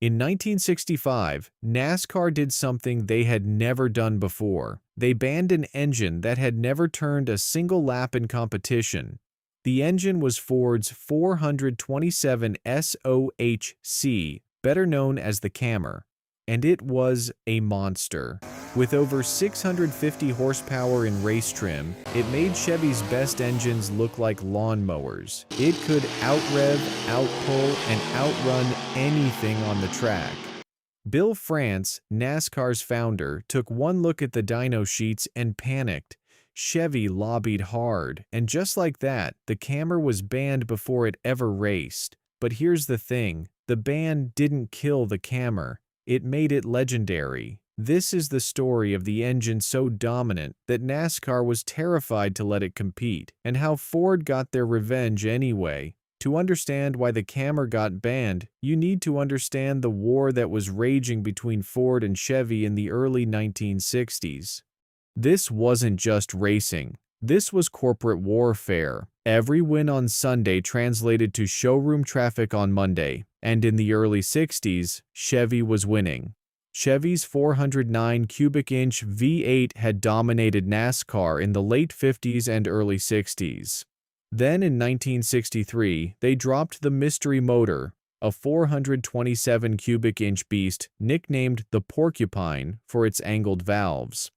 In 1965, NASCAR did something they had never done before. They banned an engine that had never turned a single lap in competition. The engine was Ford's 427 SOHC, better known as the Camry, and it was a monster. With over 650 horsepower in race trim, it made Chevy's best engines look like lawnmowers. It could out-rev, out-pull, and outrun anything on the track. Bill France, NASCAR's founder, took one look at the dyno sheets and panicked. Chevy lobbied hard, and just like that, the Camry was banned before it ever raced. But here's the thing, the ban didn't kill the Camry, it made it legendary. This is the story of the engine so dominant that NASCAR was terrified to let it compete, and how Ford got their revenge anyway. To understand why the Camry got banned, you need to understand the war that was raging between Ford and Chevy in the early 1960s. This wasn't just racing. This was corporate warfare. Every win on Sunday translated to showroom traffic on Monday, and in the early 60s, Chevy was winning. Chevy's 409 cubic inch V8 had dominated NASCAR in the late 50s and early 60s. Then in 1963, they dropped the mystery motor, a 427 cubic inch beast nicknamed the Porcupine for its angled valves.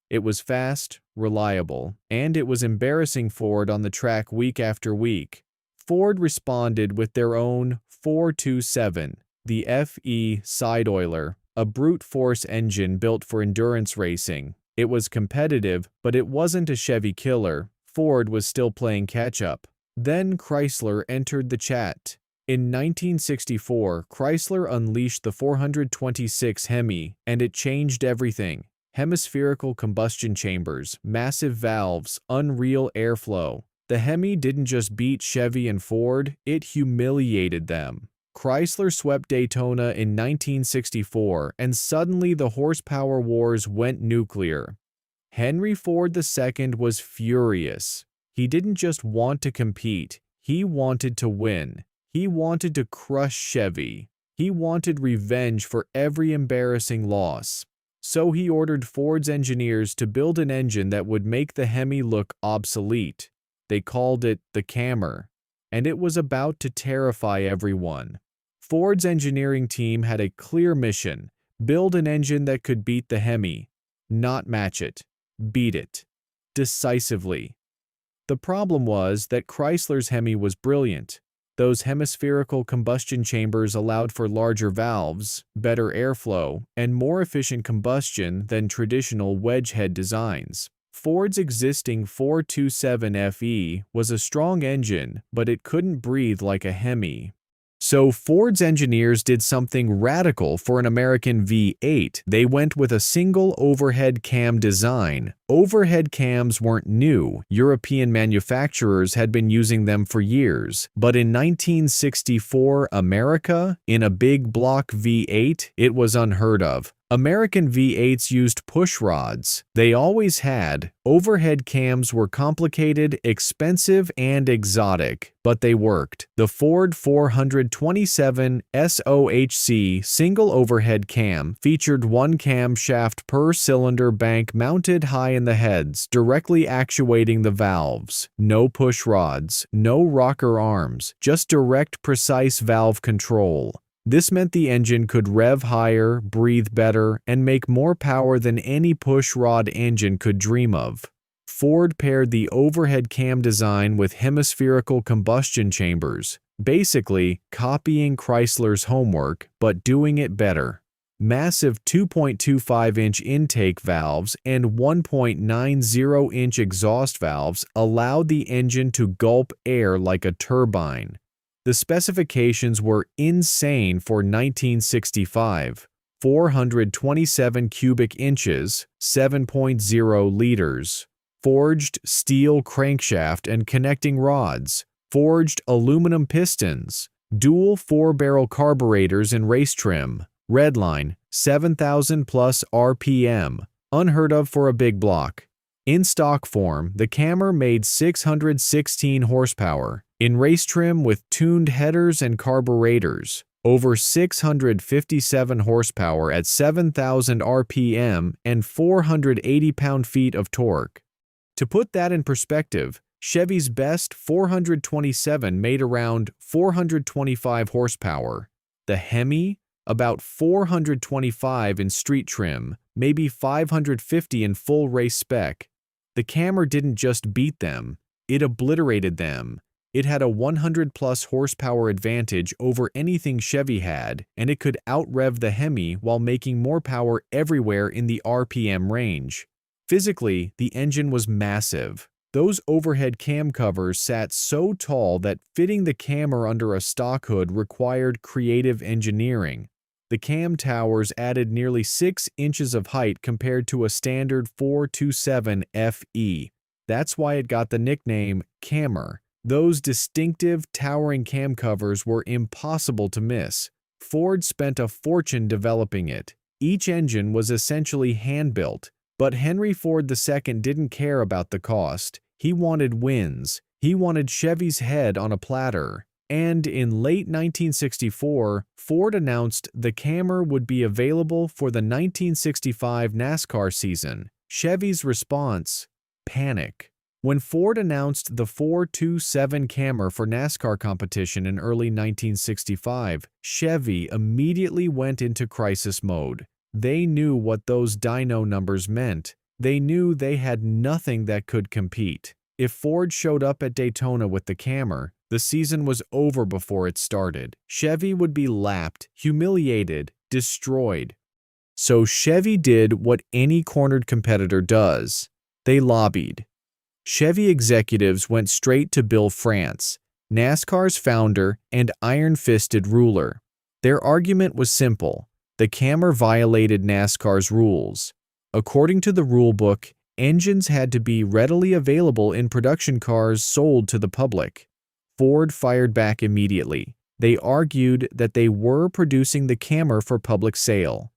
It was fast, reliable, and it was embarrassing Ford on the track week after week. Ford responded with their own 427, the FE side oiler, a brute force engine built for endurance racing. It was competitive, but it wasn't a Chevy killer. Ford was still playing catch-up. Then Chrysler entered the chat. In 1964, Chrysler unleashed the 426 Hemi, and it changed everything. Hemispherical combustion chambers, massive valves, unreal airflow. The Hemi didn't just beat Chevy and Ford, it humiliated them. Chrysler swept Daytona in 1964, and suddenly the horsepower wars went nuclear. Henry Ford II was furious. He didn't just want to compete, he wanted to win. He wanted to crush Chevy. He wanted revenge for every embarrassing loss. So he ordered Ford's engineers to build an engine that would make the Hemi look obsolete. They called it the Camry, and it was about to terrify everyone. Ford's engineering team had a clear mission: build an engine that could beat the Hemi, not match it, beat it, decisively. The problem was that Chrysler's Hemi was brilliant. Those hemispherical combustion chambers allowed for larger valves, better airflow, and more efficient combustion than traditional wedge head designs. Ford's existing 427 FE was a strong engine, but it couldn't breathe like a Hemi. So Ford's engineers did something radical for an American V8. They went with a single overhead cam design. Overhead cams weren't new. European manufacturers had been using them for years. But in 1964 America, in a big block V8, it was unheard of. American V8s used push rods. They always had. Overhead cams were complicated, expensive, and exotic, but they worked. The Ford 427 SOHC single overhead cam featured one camshaft per cylinder bank mounted high in the heads, directly actuating the valves. No push rods, no rocker arms, just direct, precise valve control. This meant the engine could rev higher, breathe better, and make more power than any push-rod engine could dream of. Ford paired the overhead cam design with hemispherical combustion chambers, basically copying Chrysler's homework, but doing it better. Massive 2.25-inch intake valves and 1.90-inch exhaust valves allowed the engine to gulp air like a turbine. The specifications were insane for 1965. 427 cubic inches, 7.0 liters. Forged steel crankshaft and connecting rods. Forged aluminum pistons. Dual 4-barrel carburetors in race trim. Redline, 7,000 plus RPM. Unheard of for a big block. In stock form, the Camry made 616 horsepower. In race trim with tuned headers and carburetors, over 657 horsepower at 7,000 RPM and 480 pound-feet of torque. To put that in perspective, Chevy's best 427 made around 425 horsepower. The Hemi, about 425 in street trim, maybe 550 in full race spec. The Camry didn't just beat them, it obliterated them. It had a 100-plus horsepower advantage over anything Chevy had, and it could out-rev the Hemi while making more power everywhere in the RPM range. Physically, the engine was massive. Those overhead cam covers sat so tall that fitting the Camry under a stock hood required creative engineering. The cam towers added nearly 6 inches of height compared to a standard 427 FE. That's why it got the nickname Camry. Those distinctive, towering cam covers were impossible to miss. Ford spent a fortune developing it. Each engine was essentially hand-built, but Henry Ford II didn't care about the cost. He wanted wins. He wanted Chevy's head on a platter. And in late 1964, Ford announced the Camry would be available for the 1965 NASCAR season. Chevy's response? Panic. When Ford announced the 427 Camry for NASCAR competition in early 1965, Chevy immediately went into crisis mode. They knew what those dyno numbers meant. They knew they had nothing that could compete. If Ford showed up at Daytona with the Camry, the season was over before it started. Chevy would be lapped, humiliated, destroyed. So Chevy did what any cornered competitor does. They lobbied. Chevy executives went straight to Bill France, NASCAR's founder and iron-fisted ruler. Their argument was simple. The Camry violated NASCAR's rules. According to the rulebook, engines had to be readily available in production cars sold to the public. Ford fired back immediately. They argued that they were producing the Camry for public sale.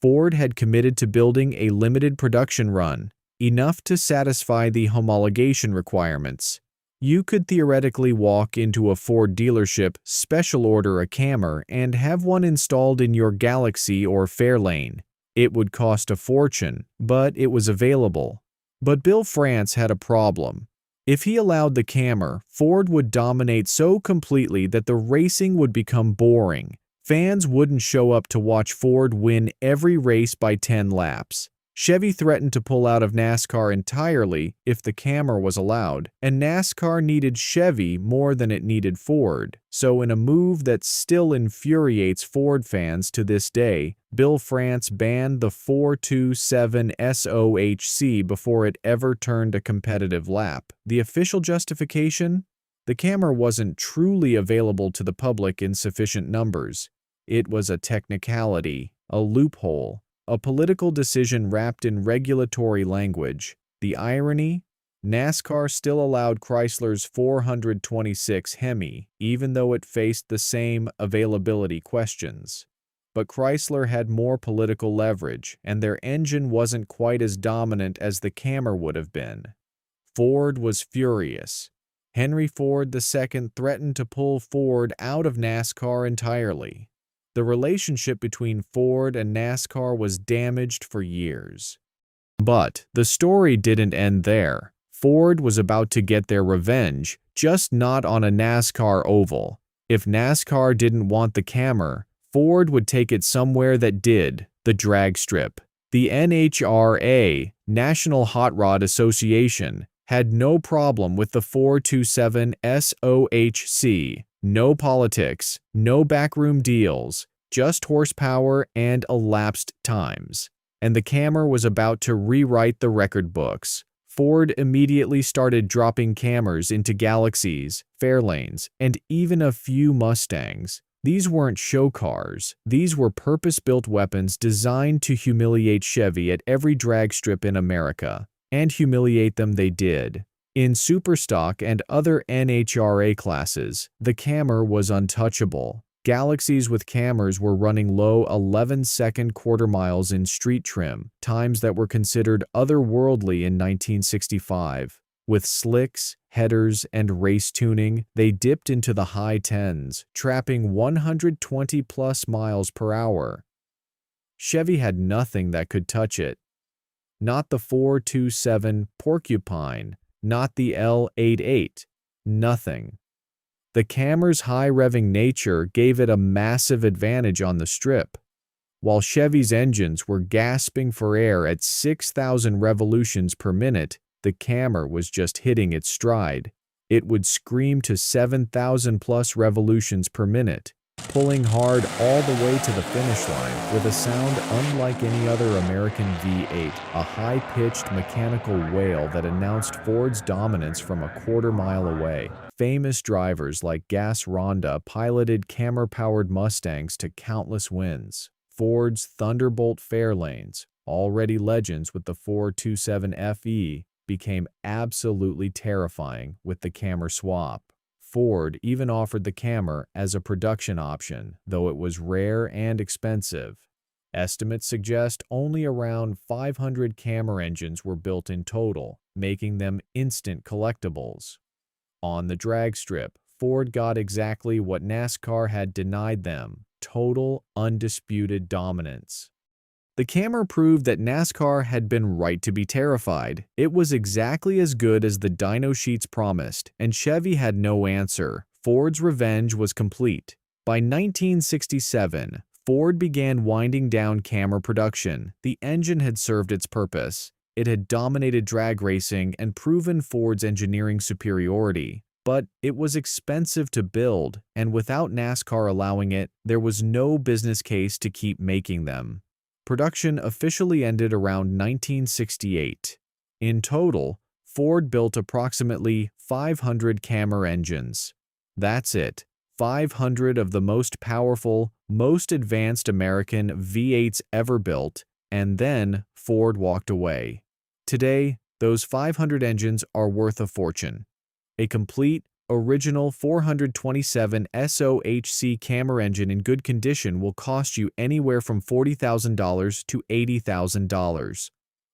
Ford had committed to building a limited production run, enough to satisfy the homologation requirements. You could theoretically walk into a Ford dealership, special order a Camry, and have one installed in your Galaxy or Fairlane. It would cost a fortune, but it was available. But Bill France had a problem. If he allowed the Camry, Ford would dominate so completely that the racing would become boring. Fans wouldn't show up to watch Ford win every race by 10 laps. Chevy threatened to pull out of NASCAR entirely if the Camry was allowed, and NASCAR needed Chevy more than it needed Ford. So in a move that still infuriates Ford fans to this day, Bill France banned the 427 SOHC before it ever turned a competitive lap. The official justification? The Camry wasn't truly available to the public in sufficient numbers. It was a technicality, a loophole, a political decision wrapped in regulatory language. The irony? NASCAR still allowed Chrysler's 426 Hemi, even though it faced the same availability questions. But Chrysler had more political leverage, and their engine wasn't quite as dominant as the Camry would have been. Ford was furious. Henry Ford II threatened to pull Ford out of NASCAR entirely. The relationship between Ford and NASCAR was damaged for years. But the story didn't end there. Ford was about to get their revenge, just not on a NASCAR oval. If NASCAR didn't want the Camry, Ford would take it somewhere that did, the drag strip. The NHRA, National Hot Rod Association, had no problem with the 427 SOHC. No politics, no backroom deals, just horsepower and elapsed times. And the Camry was about to rewrite the record books. Ford immediately started dropping Camrys into Galaxies, Fairlanes, and even a few Mustangs. These weren't show cars. These were purpose-built weapons designed to humiliate Chevy at every drag strip in America. And humiliate them they did. In Superstock and other NHRA classes, the Camry was untouchable. Galaxies with Camrys were running low 11-second quarter miles in street trim, times that were considered otherworldly in 1965. With slicks, headers, and race tuning, they dipped into the high tens, trapping 120+ miles per hour. Chevy had nothing that could touch it. Not the 427 Porcupine, not the L88, nothing. The Camry's high-revving nature gave it a massive advantage on the strip. While Chevy's engines were gasping for air at 6,000 revolutions per minute, the Camry was just hitting its stride. It would scream to 7,000+ revolutions per minute, pulling hard all the way to the finish line with a sound unlike any other American V8, a high-pitched mechanical wail that announced Ford's dominance from a quarter-mile away. Famous drivers like Gas Ronda piloted Camry-powered Mustangs to countless wins. Ford's Thunderbolt Fairlanes, already legends with the 427 FE, became absolutely terrifying with the Camry swap. Ford even offered the Camry as a production option, though it was rare and expensive. Estimates suggest only around 500 Camry engines were built in total, making them instant collectibles. On the drag strip, Ford got exactly what NASCAR had denied them: total, undisputed dominance. The Camry proved that NASCAR had been right to be terrified. It was exactly as good as the dyno sheets promised, and Chevy had no answer. Ford's revenge was complete. By 1967, Ford began winding down Camry production. The engine had served its purpose. It had dominated drag racing and proven Ford's engineering superiority. But it was expensive to build, and without NASCAR allowing it, there was no business case to keep making them. Production officially ended around 1968. In total, Ford built approximately 500 Camry engines. That's it, 500 of the most powerful, most advanced American V8s ever built, and then Ford walked away. Today, those 500 engines are worth a fortune. A complete, original 427 SOHC Camry engine in good condition will cost you anywhere from $40,000 to $80,000.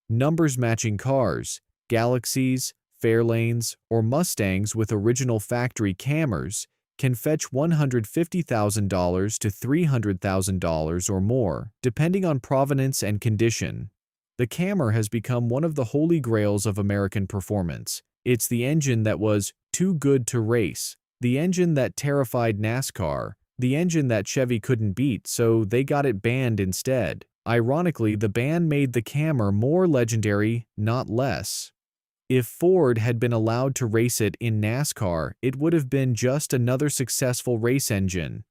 Numbers-matching cars, Galaxies, Fairlanes, or Mustangs with original factory Camrys can fetch $150,000 to $300,000 or more, depending on provenance and condition. The Camry has become one of the holy grails of American performance. It's the engine that was too good to race, the engine that terrified NASCAR, the engine that Chevy couldn't beat, so they got it banned instead. Ironically, the ban made the Camry more legendary, not less. If Ford had been allowed to race it in NASCAR, it would have been just another successful race engine.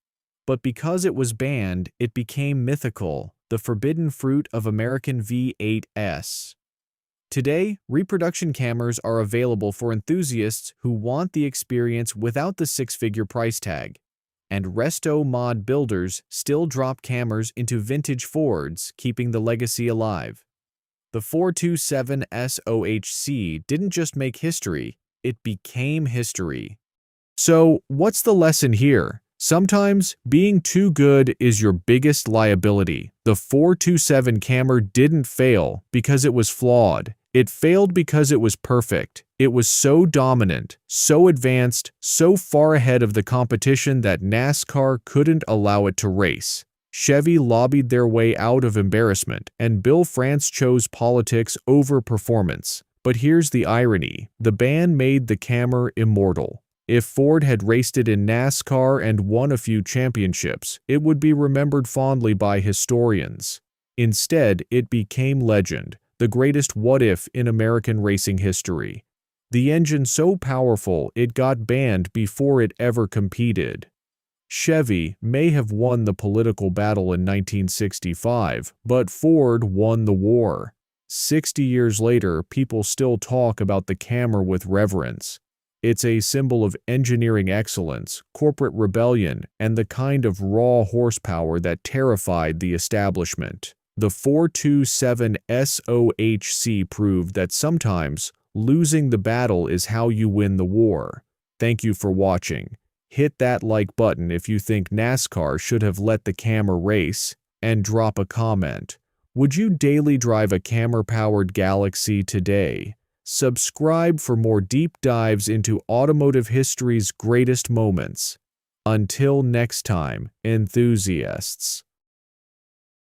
But because it was banned, it became mythical, the forbidden fruit of American V8s. Today, reproduction Camrys are available for enthusiasts who want the experience without the six-figure price tag. And resto mod builders still drop Camrys into vintage Fords, keeping the legacy alive. The 427 SOHC didn't just make history, it became history. So, what's the lesson here? Sometimes, being too good is your biggest liability. The 427 Camry didn't fail because it was flawed. It failed because it was perfect. It was so dominant, so advanced, so far ahead of the competition that NASCAR couldn't allow it to race. Chevy lobbied their way out of embarrassment, and Bill France chose politics over performance. But here's the irony: the ban made the Camry immortal. If Ford had raced it in NASCAR and won a few championships, it would be remembered fondly by historians. Instead, it became legend, the greatest what-if in American racing history. The engine so powerful it got banned before it ever competed. Chevy may have won the political battle in 1965, but Ford won the war. 60 years later, people still talk about the Camry with reverence. It's a symbol of engineering excellence, corporate rebellion, and the kind of raw horsepower that terrified the establishment. The 427 SOHC proved that sometimes losing the battle is how you win the war. Thank you for watching. Hit that like button if you think NASCAR should have let the Camry race, and drop a comment. Would you daily drive a Camry-powered Galaxy today? Subscribe for more deep dives into automotive history's greatest moments. Until next time, enthusiasts.